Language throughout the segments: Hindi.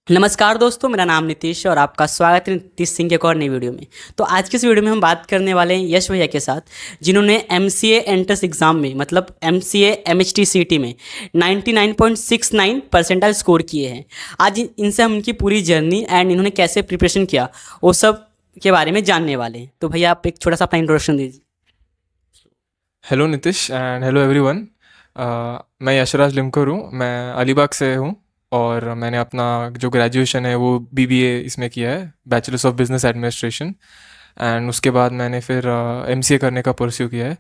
नमस्कार दोस्तों, मेरा नाम नीतीश और आपका स्वागत है नीतीश सिंह के एक और नई वीडियो में। तो आज की इस वीडियो में हम बात करने वाले हैं यश भैया के साथ, जिन्होंने एमसीए एंट्रेंस एग्ज़ाम में मतलब एमसीए एमएचटी में 99.69 परसेंटाइल स्कोर किए हैं। आज इनसे हम उनकी पूरी जर्नी एंड इन्होंने कैसे प्रिपरेशन किया वो सब के बारे में जानने वाले हैं। तो भैया आप एक छोटा सा अपना इंट्रोडक्शन दीजिए। Hello Nitish and hello everyone. मैं यशराज लिमकर हूँ। मैं अलीबाग से हूँ और मैंने अपना जो ग्रेजुएशन है वो बीबीए इसमें किया है, bachelors of business administration. And उसके बाद मैंने फिर एमसीए करने का परस्यू किया है।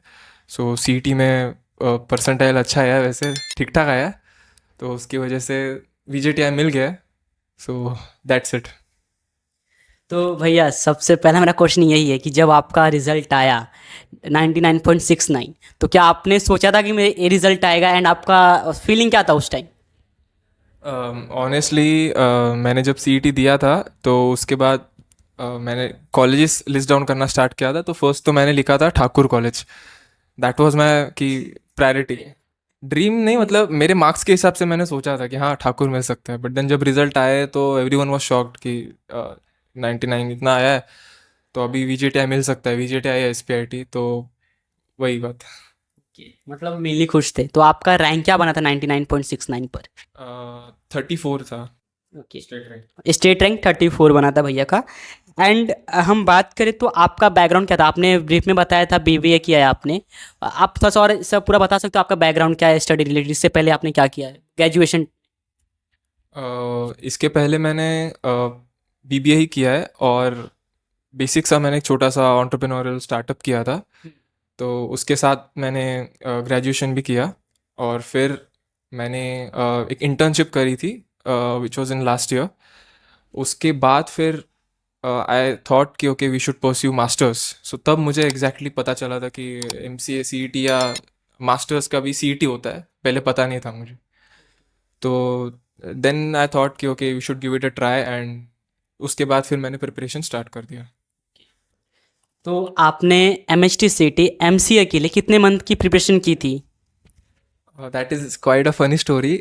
सो सीईटी में परसेंटाइल अच्छा आया, वैसे ठीक ठाक आया, तो उसकी वजह से वीजेटीआई मिल गया। So that's it. तो भैया सबसे पहला मेरा क्वेश्चन यही है कि जब आपका रिजल्ट आया 99.69, तो क्या आपने सोचा था कि मेरे ये रिजल्ट आएगा एंड आपका फीलिंग क्या था उस टाइम? ऑनेस्टली मैंने जब सीईटी दिया था तो उसके बाद मैंने कॉलेजेस लिस्ट डाउन करना स्टार्ट किया था। तो फर्स्ट तो मैंने लिखा था Thakur college. That was my की प्रायोरिटी। ड्रीम नहीं, मतलब मेरे मार्क्स के हिसाब से मैंने सोचा था कि हाँ ठाकुर मिल सकता है। बट देन जब रिजल्ट आए तो एवरीवन वाज शॉक्ड कि 99 इतना आया है, तो अभी वीजेटीआई मिल सकता है, वीजेटीआई या एसपीआईटी। तो वही बात। मतलब मेनली खुश थे। तो आपका रैंक क्या बना था 99.69 पर? 34 था okay, state rank. State rank 34 बना था भैया का। एंड हम बात करें तो आपका बैकग्राउंड क्या था? आपने ब्रीफ में बताया था बीबीए किया है आपने। आप थोड़ा सा और सब पूरा बता सकते हो आपका बैकग्राउंड क्या है स्टडी रिलेटेड, इससे पहले आपने क्या किया है ग्रेजुएशन? इसके पहले मैंने बीबीए ही किया है और बेसिक सा मैंने एक छोटा सा एंटरप्रेन्योरियल स्टार्टअप किया था। तो उसके साथ मैंने ग्रेजुएशन भी किया और फिर मैंने एक इंटर्नशिप करी थी which was in last year. उसके बाद फिर आई थॉट कि okay we should pursue masters. So तब मुझे एग्जैक्टली पता चला था कि एमसीए सीईटी या मास्टर्स का भी सीईटी होता है, पहले पता नहीं था मुझे। तो देन आई थॉट कि okay we should give it a try and उसके बाद फिर मैंने प्रिपरेशन स्टार्ट कर दिया। तो आपने एमएचटी सीटी एमसीए के लिए कितने मंथ की प्रिपरेशन की थी? That is quite a funny story.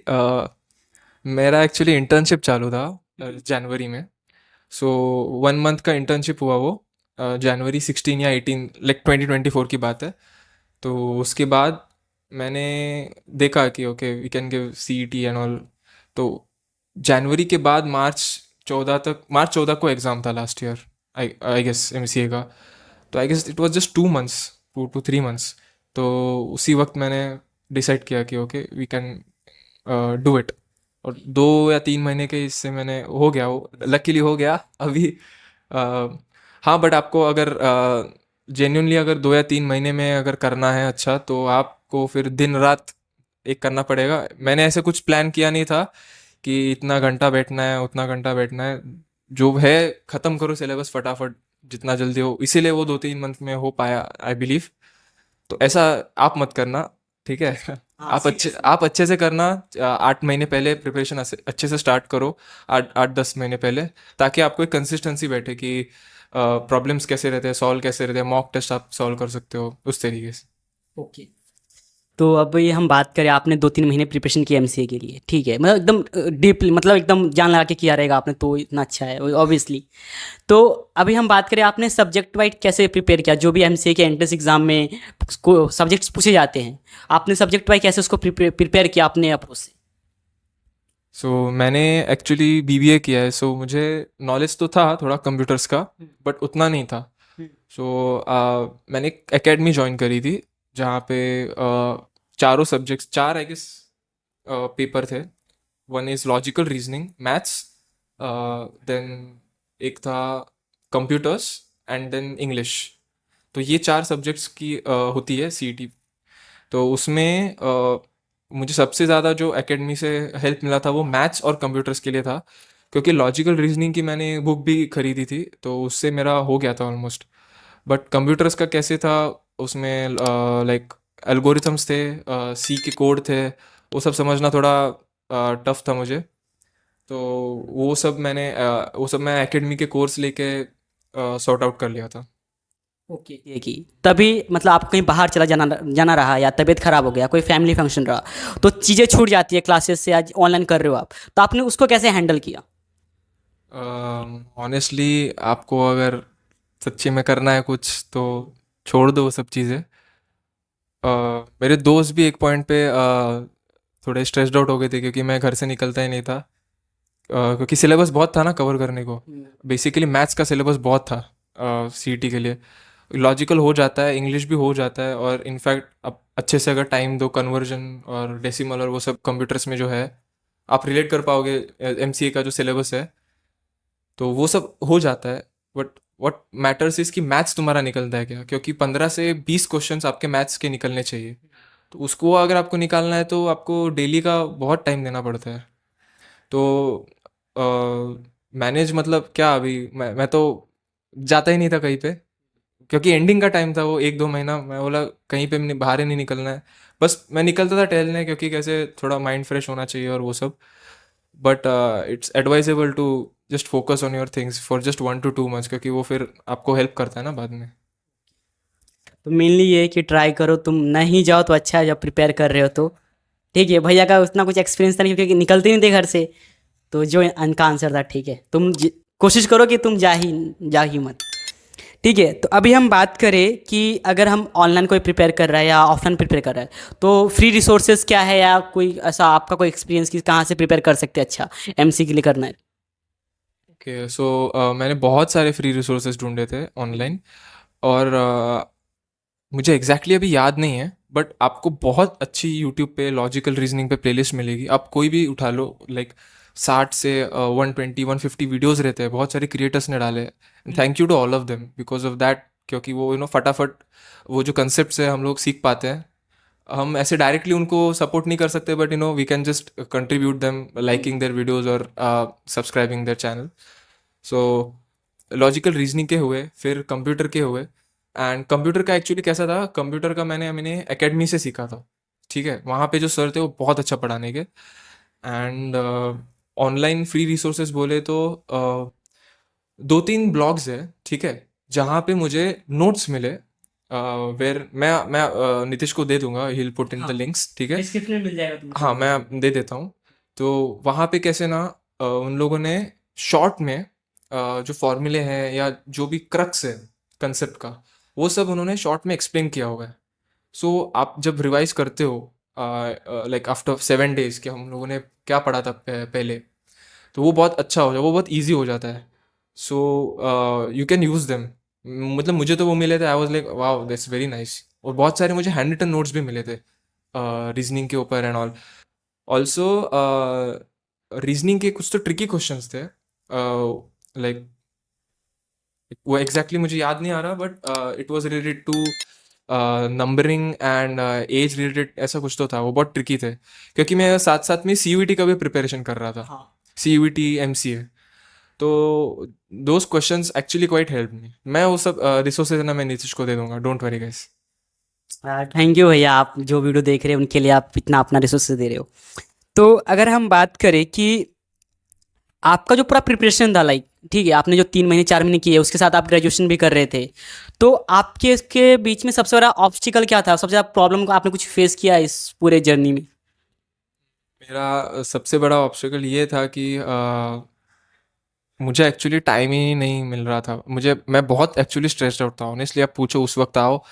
मेरा एक्चुअली इंटर्नशिप चालू था जनवरी में। सो 1 मंथ का इंटर्नशिप हुआ वो जनवरी 16 या 18, लाइक 2024 की बात है। तो उसके बाद मैंने देखा कि okay we can give CET and all. तो जनवरी के बाद मार्च 14 को एग्ज़ाम था last year, I guess MCA का। तो I guess it was just 2 months, 2 to 3 months. तो उसी वक्त मैंने डिसाइड किया कि okay we can do it. और 2 या 3 महीने के इससे मैंने हो गया, वो लकीली हो गया अभी। अ, हाँ, बट आपको अगर जेन्यूनली अगर 2 या 3 महीने में अगर करना है अच्छा, तो आपको फिर दिन रात एक करना पड़ेगा। मैंने ऐसे कुछ प्लान किया नहीं था कि इतना घंटा बैठना है उतना घंटा बैठना है। जो है ख़त्म करो सिलेबस फटाफट जितना जल्दी हो, इसीलिए वो 2 3 मंथ में हो पाया आई बिलीव। तो ऐसा आप मत करना, ठीक है? हाँ, आप अच्छे से करना। 8 महीने पहले प्रिपरेशन अच्छे से स्टार्ट करो, 8 8 10 महीने पहले, ताकि आपको एक कंसिस्टेंसी बैठे कि प्रॉब्लम्स कैसे रहते हैं, सॉल्व कैसे रहते हैं, मॉक टेस्ट आप सॉल्व कर सकते हो उस तरीके से। ओके। तो अब ये हम बात करें, आपने 2-3 महीने प्रिपरेशन की एमसीए के लिए, ठीक है, मतलब एकदम डीपली, मतलब एकदम जान लगा के किया रहेगा आपने, तो इतना अच्छा है ऑब्वियसली। तो अभी हम बात करें आपने सब्जेक्ट वाइज कैसे प्रिपेयर किया, जो भी एमसीए के एंट्रेंस एग्जाम में सब्जेक्ट्स पूछे जाते हैं, आपने सब्जेक्ट वाइज कैसे उसको प्रिपेयर किया अपने अप्रोच से? सो मैंने एक्चुअली बीबीए किया है, सो मुझे नॉलेज तो था थोड़ा कंप्यूटर्स का, बट उतना नहीं था। सो मैंने एक एकेडमी ज्वाइन करी थी जहाँ पे चारों सब्जेक्ट्स, चार आई गेस पेपर थे। One is logical reasoning, maths, then एक था कंप्यूटर्स एंड देन इंग्लिश। तो ये चार सब्जेक्ट्स की होती है सीईटी। तो उसमें मुझे सबसे ज़्यादा जो एकेडमी से हेल्प मिला था वो मैथ्स और कंप्यूटर्स के लिए था, क्योंकि लॉजिकल रीजनिंग की मैंने बुक भी खरीदी थी तो उससे मेरा हो गया था ऑलमोस्ट। बट कंप्यूटर्स का कैसे था, उसमें लाइक एल्गोरिथम्स थे, सी के कोड थे, वो सब समझना थोड़ा टफ था मुझे। तो वो सब मैं एकेडमी के कोर्स लेके सॉर्ट आउट कर लिया था। ओके, ये की तभी मतलब आपको कहीं बाहर चला जाना जाना रहा या तबीयत खराब हो गया, कोई फैमिली फंक्शन रहा, तो चीज़ें छूट जाती है क्लासेस से, आज ऑनलाइन कर रहे हो आप, तो आपने उसको कैसे हैंडल किया? ऑनेस्टली आपको अगर सच्ची में करना है कुछ तो छोड़ दो वो सब चीज़ें। मेरे दोस्त भी एक पॉइंट पे थोड़े स्ट्रेस्ड आउट हो गए थे क्योंकि मैं घर से निकलता ही नहीं था। क्योंकि सिलेबस बहुत था ना कवर करने को। बेसिकली मैथ्स का सिलेबस बहुत था सीईटी के लिए। लॉजिकल हो जाता है, इंग्लिश भी हो जाता है, और इनफैक्ट आप अच्छे से अगर टाइम दो कन्वर्जन और डेसिमल और वो सब कंप्यूटर्स में जो है आप रिलेट कर पाओगे एमसीए का जो सिलेबस है, तो वो सब हो जाता है। बट व्हाट मैटर्स इज कि मैथ्स तुम्हारा निकलता है क्या, क्योंकि 15 से 20 क्वेश्चंस आपके मैथ्स के निकलने चाहिए। तो उसको अगर आपको निकालना है तो आपको डेली का बहुत टाइम देना पड़ता है। तो मैनेज मतलब क्या, अभी मैं तो जाता ही नहीं था कहीं पे, क्योंकि एंडिंग का टाइम था वो 1-2 महीना। मैं बोला कहीं पे बाहर ही नहीं निकलना है, बस मैं निकलता था टहलने, क्योंकि कैसे थोड़ा माइंड फ्रेश होना चाहिए और वो सब। But it's advisable to just focus on your things for just 1 to 2 months, क्योंकि वो फिर आपको हेल्प करता है ना बाद में। तो मेनली ये है कि ट्राई करो, तुम नहीं जाओ तो अच्छा है, जब प्रिपेयर कर रहे हो तो ठीक है। भैया का उतना कुछ एक्सपीरियंस था नहीं क्योंकि निकलते नहीं थे घर से, तो जो उनका आंसर था ठीक है। कोशिश करो कि तुम जा ही मत। ठीक है, तो अभी हम बात करें कि अगर हम ऑनलाइन कोई प्रिपेयर कर रहा है या ऑफलाइन प्रिपेयर कर रहा है, तो फ्री रिसोर्सेज क्या है, या कोई ऐसा आपका कोई एक्सपीरियंस कि कहाँ से प्रिपेयर कर सकते हैं अच्छा एमसी के लिए करना है। ओके, सो मैंने बहुत सारे फ्री रिसोर्सेज ढूंढे थे ऑनलाइन, और मुझे एग्जैक्टली अभी याद नहीं है, बट आपको बहुत अच्छी यूट्यूब पे लॉजिकल रीजनिंग पे प्लेलिस्ट मिलेगी। आप कोई भी उठा लो, लाइक 60 से 120 150 वीडियोस रहते हैं, बहुत सारे क्रिएटर्स ने डाले। Thank you to all of them because of that, क्योंकि वो फटाफट वो जो कंसेप्ट है हम लोग सीख पाते हैं। हम ऐसे डायरेक्टली उनको सपोर्ट नहीं कर सकते, but we can just contribute them liking their videos और subscribing their channel. So logical reasoning के हुए, फिर कंप्यूटर के हुए। एंड कंप्यूटर का एक्चुअली कैसा था, कंप्यूटर का मैंने एकेडमी से सीखा था। ठीक है, वहाँ पे जो सर थे वो बहुत अच्छा पढ़ाने के। एंड ऑनलाइन फ्री रिसोर्सेज बोले तो 2-3 ब्लॉग्स है, ठीक है, जहाँ पे मुझे नोट्स मिले। वेर मैं नीतीश को दे दूंगा, he will put in the हाँ, लिंक्स, ठीक है। डिस्क्रिप्शन में मिल जाएगा तुमको हाँ, वीडियो। मैं दे देता हूँ। तो वहाँ पे कैसे ना, उन लोगों ने शॉर्ट में जो फॉर्मूले हैं या जो भी क्रक्स है कंसेप्ट का, वो सब उन्होंने शॉर्ट में एक्सप्लेन किया हुआ है। सो आप जब रिवाइज करते हो, लाइक आफ्टर 7 days कि हम लोगों ने क्या पढ़ा था पहले, तो वो बहुत अच्छा हो जाए, वो बहुत ईजी हो जाता है। So you can use them. मतलब मुझे तो वो मिले थे, आई was like wow that's very nice. और बहुत सारे मुझे हैंड रिटन नोट्स भी मिले थे रीजनिंग के ऊपर एंड ऑल। ऑल्सो रीजनिंग के कुछ तो ट्रिकी क्वेश्चंस थे, लाइक वो एग्जैक्टली मुझे याद नहीं आ रहा, but it was related to numbering and age related, ऐसा कुछ तो था। वो बहुत ट्रिकी थे, क्योंकि मैं साथ साथ में सीयूईटी का भी प्रिपरेशन कर रहा था, हाँ। CUET MCA. तो those questions actually quite help me. मैं वो सब रिसोर्सेज ना मैं नीतीश को दे दूंगा, don't worry guys. Thank you भैया, आप जो वीडियो देख रहे हैं उनके लिए आप इतना अपना रिसोर्सेज दे रहे हो। तो अगर हम बात करें कि आपका जो पूरा प्रिपरेशन था, लाइक ठीक है, आपने जो 3 महीने 4 महीने किए, उसके साथ आप ग्रेजुएशन भी कर रहे थे, तो आपके इसके बीच में सबसे बड़ा ऑब्स्टिकल क्या था, सबसे ज़्यादा प्रॉब्लम को आपने कुछ फेस किया इस पूरे जर्नी में। मेरा सबसे बड़ा ऑब्स्टेकल ये था कि मुझे एक्चुअली टाइम ही नहीं मिल रहा था। मैं बहुत एक्चुअली स्ट्रेस्ड आउट था, ऑनेस्टली आप पूछो उस वक्त आओ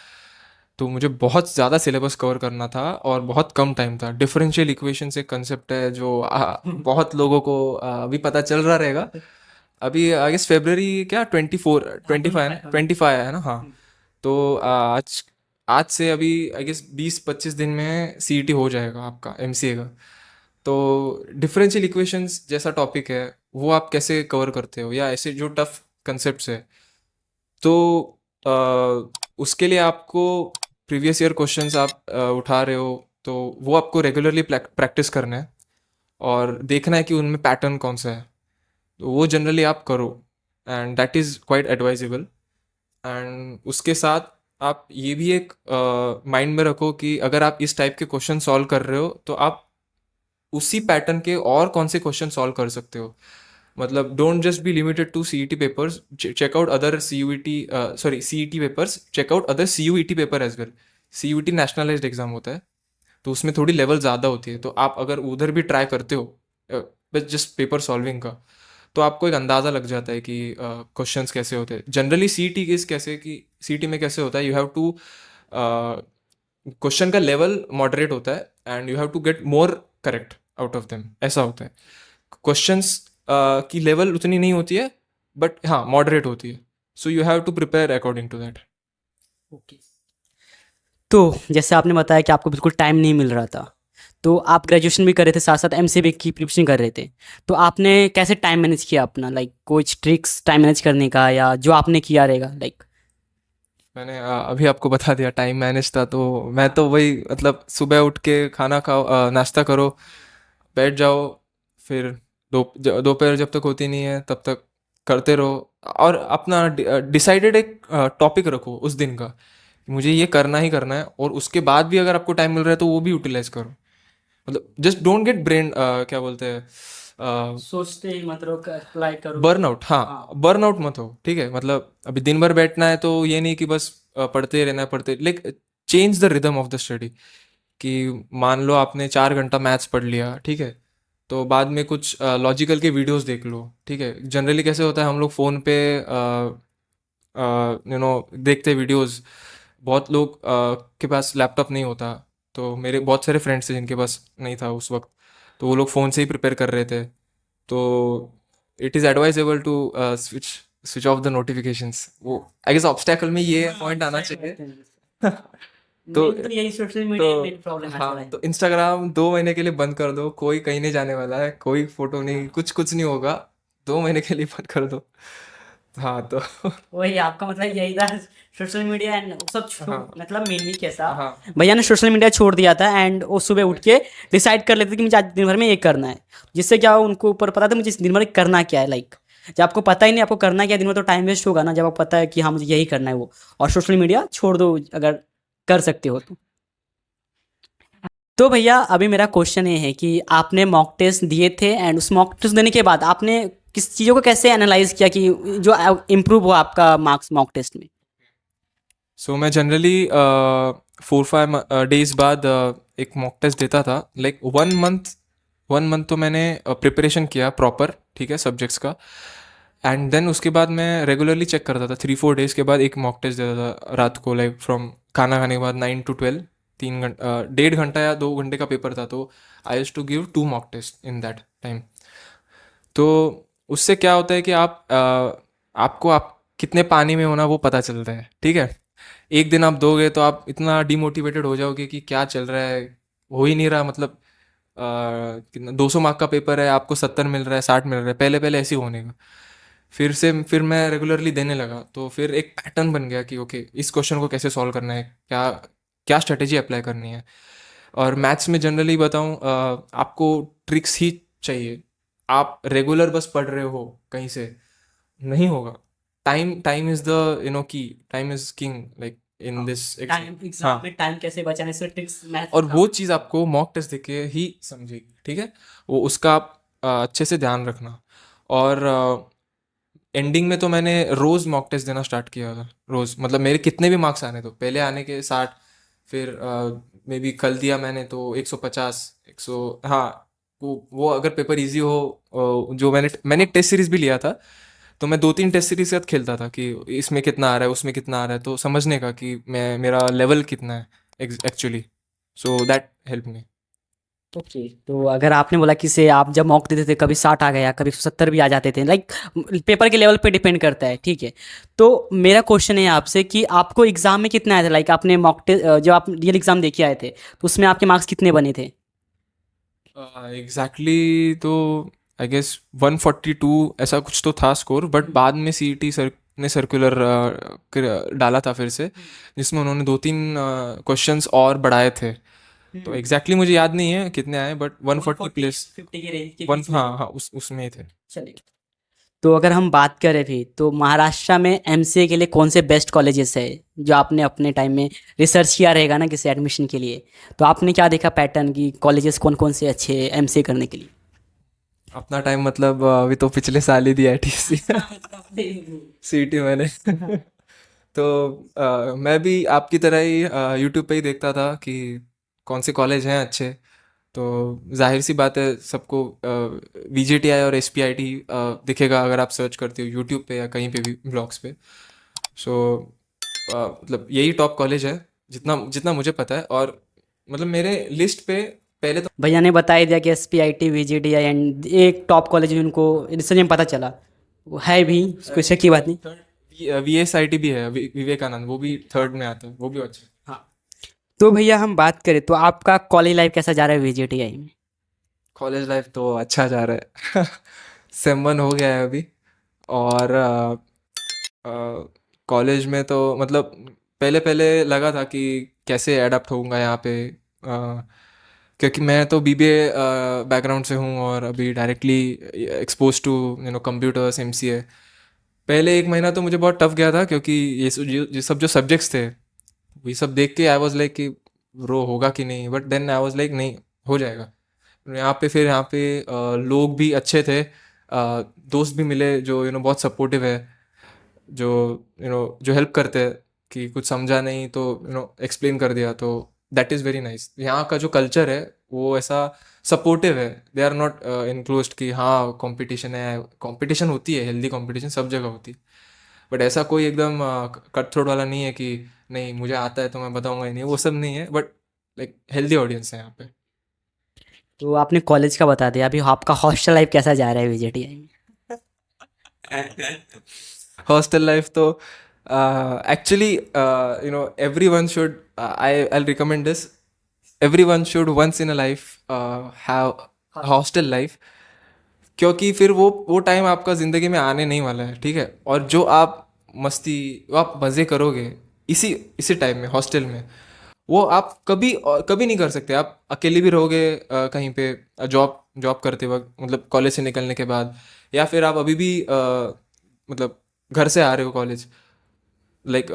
तो मुझे बहुत ज़्यादा सिलेबस कवर करना था और बहुत कम टाइम था। डिफरेंशियल इक्वेशन एक कंसेप्ट है जो बहुत लोगों को अभी पता चल रहा रहेगा। अभी आई गेस फेब्रवरी क्या 24 25 है ना, 25 है ना, हाँ। तो आज आज से अभी आई गेस 20-25 दिन में सीईटी हो जाएगा आपका एमसीए का। तो डिफरेंशियल इक्वेशंस जैसा टॉपिक है, वो आप कैसे कवर करते हो, या ऐसे जो टफ कंसेप्ट्स है, तो उसके लिए आपको प्रीवियस ईयर क्वेश्चंस आप उठा रहे हो, तो वो आपको रेगुलरली प्रैक्टिस करना है और देखना है कि उनमें पैटर्न कौन सा है। तो वो जनरली आप करो, and that is quite advisable. And उसके साथ आप ये भी एक माइंड में रखो कि अगर आप इस टाइप के क्वेश्चन सॉल्व कर रहे हो तो आप उसी पैटर्न के और कौन से क्वेश्चन सॉल्व कर सकते हो। मतलब don't just be limited to CET papers, check out other CUET, sorry CET papers, check out other CUET paper as well. CUET nationalized exam होता है, तो उसमें थोड़ी लेवल ज़्यादा होती है, तो आप अगर उधर भी ट्राई करते हो जस्ट पेपर सॉल्विंग का, तो आपको एक अंदाज़ा लग जाता है कि क्वेश्चंस कैसे होते हैं जनरली। सीईटी केस कैसे कि सीईटी में कैसे होता है, यू हैव टू क्वेश्चन का लेवल मॉडरेट होता है and you have to get more correct out of them, ऐसा होता है। क्वेश्चंस की लेवल उतनी नहीं होती है बट हाँ मॉडरेट होती है, so you have to prepare according to that. Okay. तो जैसे आपने बताया कि आपको बिल्कुल टाइम नहीं मिल रहा था, तो आप ग्रेजुएशन भी कर रहे थे, साथ साथ एमसीए की प्रिपरेशन कर रहे थे, तो आपने कैसे टाइम मैनेज किया अपना, लाइक कुछ ट्रिक्स टाइम मैनेज करने का या जो आपने किया रहेगा लाइक? मैंने अभी आपको बता दिया टाइम मैनेज था, तो मैं तो वही मतलब सुबह उठ के खाना खाओ, नाश्ता करो, बैठ जाओ, फिर दोपहर जब तक होती नहीं है तब तक करते रहो, और अपना डिसाइडेड एक टॉपिक रखो उस दिन का, मुझे ये करना ही करना है, और उसके बाद भी अगर आपको टाइम मिल रहा है तो वो भी यूटिलाइज करो। मतलब जस्ट डोंट गेट ब्रेन क्या बोलते हैं, सोचते ही मतलब अप्लाई करो। बर्नआउट। हाँ, हाँ। बर्नआउट मत हो, ठीक है। मतलब अभी दिन भर बैठना है तो ये नहीं कि बस पढ़ते ही रहना है, पढ़ते like change the rhythm of the study. कि मान लो आपने 4 घंटा मैथ्स पढ़ लिया, ठीक है, तो बाद में कुछ लॉजिकल के वीडियोस देख लो, ठीक है। जनरली कैसे होता है, हम लोग फ़ोन पे देखते वीडियोस, बहुत लोग के पास लैपटॉप नहीं होता, तो मेरे बहुत सारे फ्रेंड्स थे जिनके पास नहीं था उस वक्त, तो वो लोग फ़ोन से ही प्रिपेयर कर रहे थे। तो it is advisable to switch switch off the notifications. वो आई गेस ऑब्स्टैकल में ये पॉइंट आना चाहिए। तो मेन तो यही सोशल तो मीडिया मेन प्रॉब्लम है हाँ, तो इंस्टाग्राम 2 महीने के लिए बंद कर दो, कोई कहीं नहीं जाने वाला है, कोई फोटो नहीं, कुछ कुछ नहीं होगा, 2 महीने के लिए बंद कर दो। हाँ तो वही आपका मतलब यही था, सोशल मीडिया एंड सब हाँ मतलब मेनली कैसा हाँ भैया ने सोशल मीडिया छोड़ दिया था एंड वो सुबह उठ के डिसाइड कर लेते थे कि मुझे आज दिन भर में ये करना है, जिससे क्या उनको ऊपर पता था मुझे इस दिन भर में करना क्या है। लाइक जब आपको पता ही नहीं आपको करना क्या है दिन भर, तो टाइम वेस्ट होगा ना, जब आपको पता है कि हाँ मुझे यही करना है वो, और सोशल मीडिया छोड़ दो अगर कर सकते हो तो। तो भैया अभी मेरा क्वेश्चन ये है कि आपने मॉक टेस्ट दिए थे एंड उस मॉक टेस्ट देने के बाद आपने किस चीज़ों को कैसे एनालाइज किया कि जो इम्प्रूव हुआ आपका मार्क्स मॉक टेस्ट में? सो मैं जनरली 4-5 डेज बाद एक मॉक टेस्ट देता था, लाइक 1 मंथ तो मैंने प्रिपरेशन किया प्रॉपर, ठीक है, सब्जेक्ट्स का। एंड देन उसके बाद मैं रेगुलरली चेक करता था, 3-4 डेज के बाद एक मॉक टेस्ट देता था रात को, लाइक फ्रॉम खाना खाने के बाद 9 to 12, 3 घंटा 1.5 घंटा या 2 घंटे का पेपर था, तो I used to give 2 mock test in that time. तो उससे क्या होता है कि आपको आप कितने पानी में होना वो पता चलता है, ठीक है। एक दिन आप दोगे तो आप इतना डिमोटिवेटेड हो जाओगे कि क्या चल रहा है, हो ही नहीं रहा, मतलब कितना 200 मार्क का पेपर है, आपको 70 मिल रहा है, 60 मिल रहा है, पहले पहले ऐसे ही होने का। फिर मैं रेगुलरली देने लगा, तो फिर एक पैटर्न बन गया कि ओके इस क्वेश्चन को कैसे सॉल्व करना है, क्या क्या स्ट्रेटेजी अप्लाई करनी है। और मैथ्स में जनरली बताऊं, आपको ट्रिक्स ही चाहिए। आप रेगुलर बस पढ़ रहे हो कहीं से नहीं होगा। Time time is the key, time is king, like in this time exam. Exam हाँ, में टाइम कैसे बचाने से ट्रिक्स मैथ और का। वो चीज़ आपको मॉक टेस्ट देके ही समझेगी, ठीक है। वो उसका आप अच्छे से ध्यान रखना। और एंडिंग में तो मैंने रोज़ मॉक टेस्ट देना स्टार्ट किया था, रोज़, मतलब मेरे कितने भी मार्क्स आने, तो पहले आने के 60, फिर मे बी कल दिया मैंने तो 150, 100। हाँ, वो अगर पेपर इजी हो, जो मैंने एक टेस्ट सीरीज भी लिया था, तो मैं 2-3 टेस्ट सीरीज के साथ खेलता था कि इसमें कितना आ रहा है, उसमें कितना आ रहा है, तो समझने का कि मेरा लेवल कितना है actually. So that help me. Okay. तो अगर आपने बोला कि से आप जब मॉक देते थे कभी 60 आ गया कभी 70 भी आ जाते थे, लाइक पेपर के लेवल पे डिपेंड करता है, ठीक है। तो मेरा क्वेश्चन है आपसे कि आपको एग्जाम में कितना आया था, लाइक आपने मॉक टेस्ट जब आप रियल एग्जाम दे के आए थे तो उसमें आपके मार्क्स कितने बने थे? एग्जैक्टली तो आई गेस 142 ऐसा कुछ तो था स्कोर, बट बाद में सीईटी सर ने सर्कुलर डाला था फिर से, जिसमें उन्होंने 2-3 क्वेश्चंस और बढ़ाए थे। तो एग्जैक्टली मुझे याद नहीं है कितने आए, बट 140 प्लस 50 के रेंज के वन, बीच में हाँ थे। हाँ, उसमें ही थे। चलिए। तो अगर हम बात करें भी तो महाराष्ट्र में एमसीए के लिए कौन से बेस्ट कॉलेजेस है जो आपने अपने टाइम में रिसर्च किया रहेगा ना किसी एडमिशन के लिए, तो आपने क्या देखा पैटर्न की कॉलेजेस कौन कौन से अच्छे हैं एमसीए करने के लिए? अपना टाइम मतलब अभी तो पिछले साल ही दिया है टीसी सीईटी मैंने तो मैं भी आपकी तरह ही यूट्यूब पे ही देखता था कि कौन से कॉलेज हैं अच्छे। तो जाहिर सी बात है सबको VJTI और SPIT दिखेगा अगर आप सर्च करते हो यूट्यूब पे या कहीं पे भी ब्लॉग्स पे। सो मतलब यही टॉप कॉलेज है जितना जितना मुझे पता है। और मतलब मेरे लिस्ट पे पहले तो भैया ने बता ही दिया कि SPIT VGTI एंड एक टॉप कॉलेज भी उनको रिसर्च में पता चला, वो है भी, कोई शक की बात नहीं। थर्ड VSIT भी है, विवेकानंद, वो भी थर्ड में आता है, वो भी अच्छा है। हाँ। तो भैया हम बात करें तो आपका कॉलेज लाइफ कैसा जा रहा है VGTI में? कॉलेज लाइफ तो अच्छा जा रहा है। सेम 1 हो गया है अभी। और कॉलेज में तो मतलब पहले पहले लगा था कि कैसे अडेप्ट होऊंगा यहाँ पे, क्योंकि मैं तो BBA बैकग्राउंड से हूँ और अभी directly expose to computers MCA। पहले 1 महीना तो मुझे बहुत टफ गया था, क्योंकि ये सब जो सब्जेक्ट्स थे ये सब देख के आई वाज लाइक कि रो होगा कि नहीं, but then I was like नहीं, हो जाएगा। यहाँ पे फिर यहाँ पे लोग भी अच्छे थे, दोस्त भी मिले जो बहुत सपोर्टिव है, जो जो हेल्प करते हैं कि कुछ समझा नहीं तो एक्सप्लेन कर दिया, तो दैट इज़ वेरी नाइस। यहाँ का जो कल्चर है वो ऐसा सपोर्टिव है, दे आर नॉट इनक्लोज्ड कि हाँ कंपटीशन है, कंपटीशन होती है, हेल्दी कंपटीशन सब जगह होती है, बट ऐसा कोई एकदम कट थ्रोट वाला नहीं है कि नहीं मुझे आता है तो मैं बताऊंगा ही नहीं, वो सब नहीं है, बट लाइक हेल्दी ऑडियंस है यहाँ पे। तो आपने कॉलेज का बता दिया, अभी आपका हॉस्टल लाइफ कैसा जा रहा है VGTI में? हॉस्टल लाइफ तो actually everyone should I'll recommend this, everyone should once in a life have hostel life, क्योंकि फिर वो टाइम आपका ज़िंदगी में आने नहीं वाला है, ठीक है। और जो आप मस्ती, वो आप मज़े करोगे इसी इसी टाइम में हॉस्टल में, वो आप कभी कभी नहीं कर सकते। आप अकेले भी रहोगे कहीं पे जॉब जॉब करते वक्त, मतलब कॉलेज से निकलने के बाद, या फिर आप अभी भी मतलब घर से आ रहे हो कॉलेज, लाइक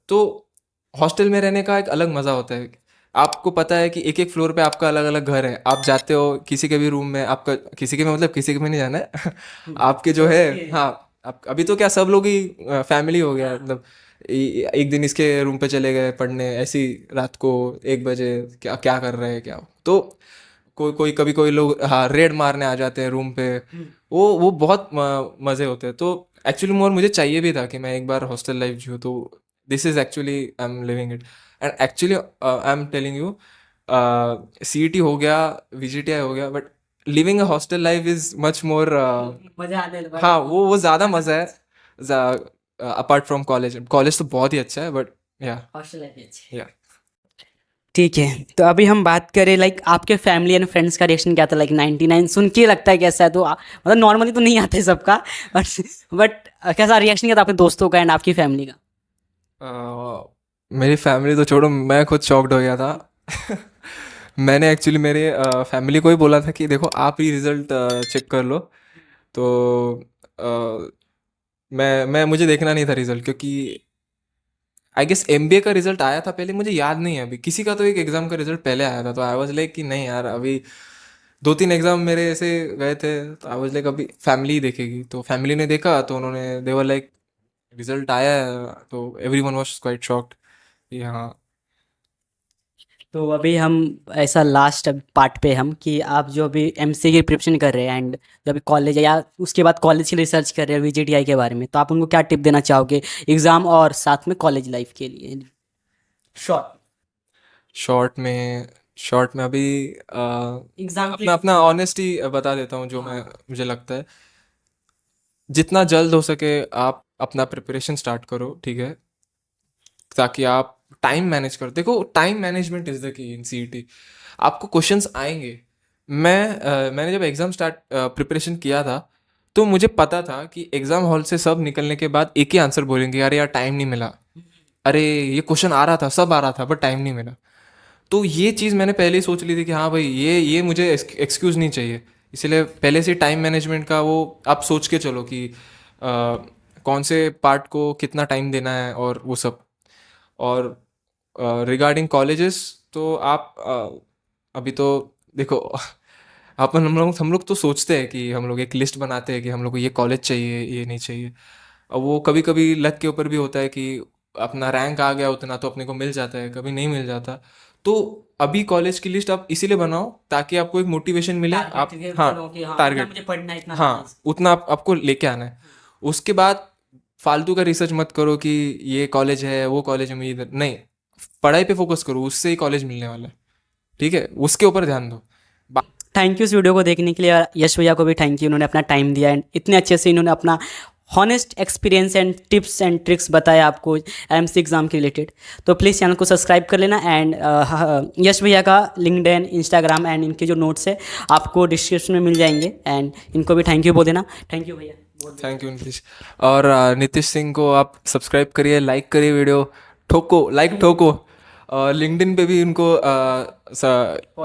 तो हॉस्टल में रहने का एक अलग मज़ा होता है। आपको पता है कि एक एक फ्लोर पे आपका अलग अलग घर है, आप जाते हो किसी के भी रूम में, आपका किसी के में मतलब किसी के में नहीं जाना है। आपके जो है, हाँ, आप अभी तो क्या सब लोग ही फैमिली हो गया है, मतलब एक दिन इसके रूम पे चले गए पढ़ने, ऐसी रात को 1 बजे क्या क्या कर रहे हैं क्या, तो कोई कोई कभी कोई लोग हाँ रेड मारने आ जाते हैं रूम पे, वो बहुत मज़े होते हैं। तो एक्चुअली मोर मुझे चाहिए भी था कि मैं एक बार हॉस्टल लाइफ जियूँ, तो this is actually I am living it. And actually I am telling you, CET हो गया, VGTI हो गया, but living a hostel life is much more, मजा आने लगा। हाँ वो ज़्यादा मज़ा है अपार्ट फ्रॉम कॉलेज। कॉलेज तो बहुत ही अच्छा है, बट या हॉस्टल लाइफ अच्छी है। या ठीक है, तो अभी हम बात करें लाइक आपके फैमिली एंड फ्रेंड्स का रिएक्शन क्या था, लाइक 99 सुन के लगता है कैसा है, तो मतलब नॉर्मली तो नहीं आता है सबका, बट कैसा रिएक्शन क्या था आपके दोस्तों का एंड आपकी फैमिली का? मेरी फैमिली तो छोड़ो, मैं खुद शॉक्ड हो गया था। मैंने एक्चुअली मेरे फैमिली को ही बोला था कि देखो आप ही रिज़ल्ट चेक कर लो, तो अ, मैं मुझे देखना नहीं था रिज़ल्ट, क्योंकि आई गेस MBA का रिज़ल्ट आया था पहले, मुझे याद नहीं है अभी, किसी का तो एक एग्ज़ाम का रिज़ल्ट पहले आया था, तो आई वाज लाइक कि नहीं यार, अभी 2-3 एग्ज़ाम मेरे ऐसे गए थे, तो आई वाज लाइक अभी फैमिली ही देखेगी। तो फैमिली ने देखा तो उन्होंने दे वर लाइक रिज़ल्ट आया है, तो एवरीवन वाज क्वाइट शॉक्ड कि हाँ। तो अभी हम ऐसा लास्ट पार्ट पे हम कि आप जो अभी MCA की प्रिपरेशन कर रहे हैं एंड जो अभी कॉलेज है या उसके बाद कॉलेज की रिसर्च कर रहे हैं VGTI के बारे में, तो आप उनको क्या टिप देना चाहोगे एग्ज़ाम और साथ में कॉलेज लाइफ के लिए? शॉर्ट शॉर्ट में अभी एग्जाम अपना अपना ऑनेस्टी बता देता हूँ जो मैं मुझे लगता है, जितना जल्द हो सके आप अपना प्रिपरेशन स्टार्ट करो, ठीक है, ताकि आप टाइम मैनेज करो। देखो time management is the key in CET। आपको क्वेश्चंस आएंगे। मैंने जब एग्ज़ाम स्टार्ट प्रिपरेशन किया था, तो मुझे पता था कि एग्ज़ाम हॉल से सब निकलने के बाद एक ही आंसर बोलेंगे, अरे यार टाइम नहीं मिला, अरे ये क्वेश्चन आ रहा था, सब आ रहा था, बट टाइम नहीं मिला। तो ये चीज़ मैंने पहले ही सोच ली थी कि हाँ भाई ये मुझे एक्सक्यूज़ नहीं चाहिए, इसलिए पहले से टाइम मैनेजमेंट का वो आप सोच के चलो कि कौन से पार्ट को कितना टाइम देना है और वो सब। और रिगार्डिंग कॉलेजेस, तो आप अभी तो देखो, अपन हम लोग तो सोचते हैं कि हम लोग एक लिस्ट बनाते हैं कि हम लोग को ये कॉलेज चाहिए, ये नहीं चाहिए। अब वो कभी कभी लक के ऊपर भी होता है कि अपना रैंक आ गया उतना तो अपने को मिल जाता है, कभी नहीं मिल जाता। तो अभी कॉलेज की लिस्ट आप इसीलिए बनाओ ताकि आपको एक मोटिवेशन मिले, आप हाँ टारगेट, मुझे पढ़ना है, इतना हाँ करना है। उतना आपको लेके आना है। उसके बाद फालतू का रिसर्च मत करो कि ये कॉलेज है वो कॉलेज है, मुझे इधर नहीं, पढ़ाई पे फोकस करो, उससे ही कॉलेज मिलने वाला है, ठीक है, उसके ऊपर ध्यान दो। थैंक यू इस वीडियो को देखने के लिए, और यश भैया को भी थैंक यू, उन्होंने अपना टाइम दिया एंड इतने अच्छे से इन्होंने अपना honest experience and tips and tricks बताया आपको एमसी एग्ज़ाम के रिलेटेड। तो प्लीज़ चैनल को सब्सक्राइब कर लेना एंड यश भैया का लिंक्डइन, इंस्टाग्राम एंड इनके जो नोट्स है आपको डिस्क्रिप्शन में मिल जाएंगे, एंड इनको भी थैंक यू बोल देना। थैंक यू भैया। Thank you Nitish. और नीतीश सिंह को आप सब्सक्राइब करिए, लाइक करिए, वीडियो ठोको, लाइक ठोको, और लिंक्डइन पे भी उनको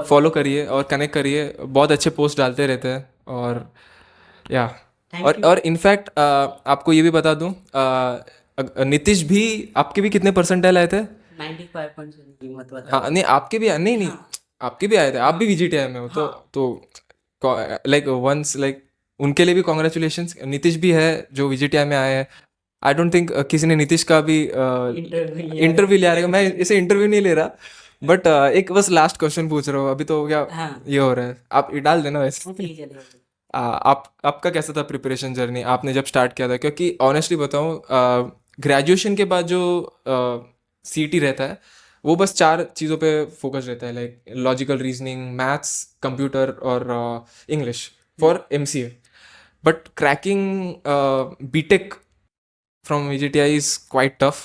फॉलो करिए और कनेक्ट करिए, बहुत अच्छे पोस्ट डालते रहते हैं। और या और इनफैक्ट आपको ये भी बता दूं, नीतीश भी, आपके भी कितने परसेंटाइल आए थे? 95% मत बता। हाँ नहीं, आपके भी नहीं नहीं, आपके भी आए थे, आप भी VGTI में हो, तो लाइक वंस लाइक उनके लिए भी कॉन्ग्रेचुलेशंस। नीतीश भी है जो VGTI में आए हैं। आई डोंट थिंक किसी ने नीतीश का भी इंटरव्यू ले रहा है, मैं इसे इंटरव्यू नहीं ले रहा, बट एक बस लास्ट क्वेश्चन पूछ रहा हूँ अभी तो, क्या हाँ। ये हो रहा है, आप ये डाल देना वैसे। प्लीज चलेगा। आपका कैसा था प्रिपरेशन जर्नी, आपने जब स्टार्ट किया था? क्योंकि ऑनेस्टली बताऊँ, ग्रेजुएशन के बाद जो CET रहता है वो बस 4 चीज़ों पे फोकस रहता है, like logical reasoning, maths, computer और English for MCA। But cracking BTech from VGTI is quite tough.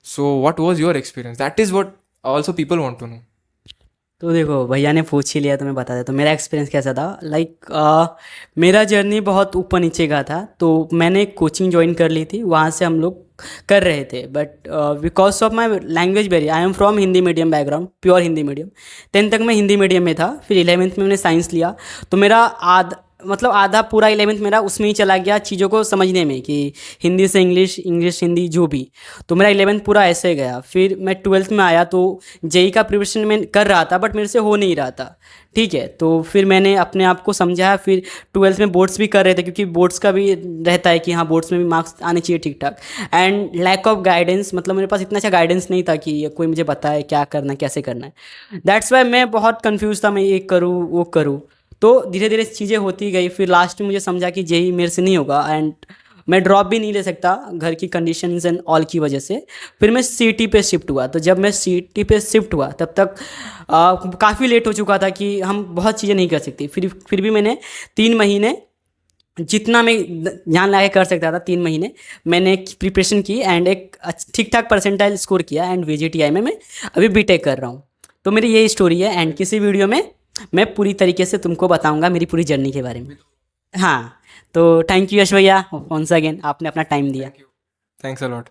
So what was your experience? That is what also people want to know. तो देखो भैया ने पूछ ही लिया तो मैं बता देता हूँ मेरा एक्सपीरियंस कैसा था। मेरा जर्नी बहुत ऊपर नीचे का था। तो मैंने एक कोचिंग ज्वाइन कर ली थी, वहाँ से हम लोग कर रहे थे, but because of my language barrier, I am from Hindi medium background, pure Hindi medium. 10th तक मैं हिंदी मीडियम में था, फिर 11th में मैंने साइंस लिया। तो मेरा आधा पूरा 11th मेरा उसमें ही चला गया चीज़ों को समझने में, कि हिंदी से इंग्लिश, इंग्लिश हिंदी जो भी। तो मेरा 11th पूरा ऐसे गया। फिर मैं 12th में आया तो JEE का प्रिपरेशन मैं कर रहा था, बट मेरे से हो नहीं रहा था, ठीक है। तो फिर मैंने अपने आप को समझाया। फिर 12th में बोर्ड्स भी कर रहे थे, क्योंकि बोर्ड्स का भी रहता है कि हाँ बोर्ड्स में भी मार्क्स आने चाहिए ठीक ठाक। एंड लैक ऑफ गाइडेंस, मतलब मेरे पास इतना अच्छा गाइडेंस नहीं था कि कोई मुझे बताए क्या करना है, कैसे करना है। दैट्स वाई मैं बहुत कन्फ्यूज़ था, मैं ये करूँ वो करूँ। तो धीरे धीरे चीज़ें होती गई। फिर लास्ट में मुझे समझा कि JEE मेरे से नहीं होगा, एंड मैं ड्रॉप भी नहीं ले सकता घर की कंडीशंस एंड ऑल की वजह से। फिर मैं CET पे शिफ्ट हुआ। तो जब मैं CET पे शिफ्ट हुआ तब तक काफ़ी लेट हो चुका था कि हम बहुत चीज़ें नहीं कर सकते। फिर भी मैंने 3 महीने जितना मैं ध्यान लगा के कर सकता था, 3 महीने मैंने प्रिपरेशन की एंड एक ठीक ठाक परसेंटाइल स्कोर किया। एंड VGTI में मैं अभी BTech कर रहा हूँ। तो मेरी यही स्टोरी है, एंड किसी वीडियो में मैं पूरी तरीके से तुमको बताऊंगा मेरी पूरी जर्नी के बारे में। हाँ, तो थैंक यू यश भैया वंस अगेन, आपने अपना टाइम दिया। Thanks a lot.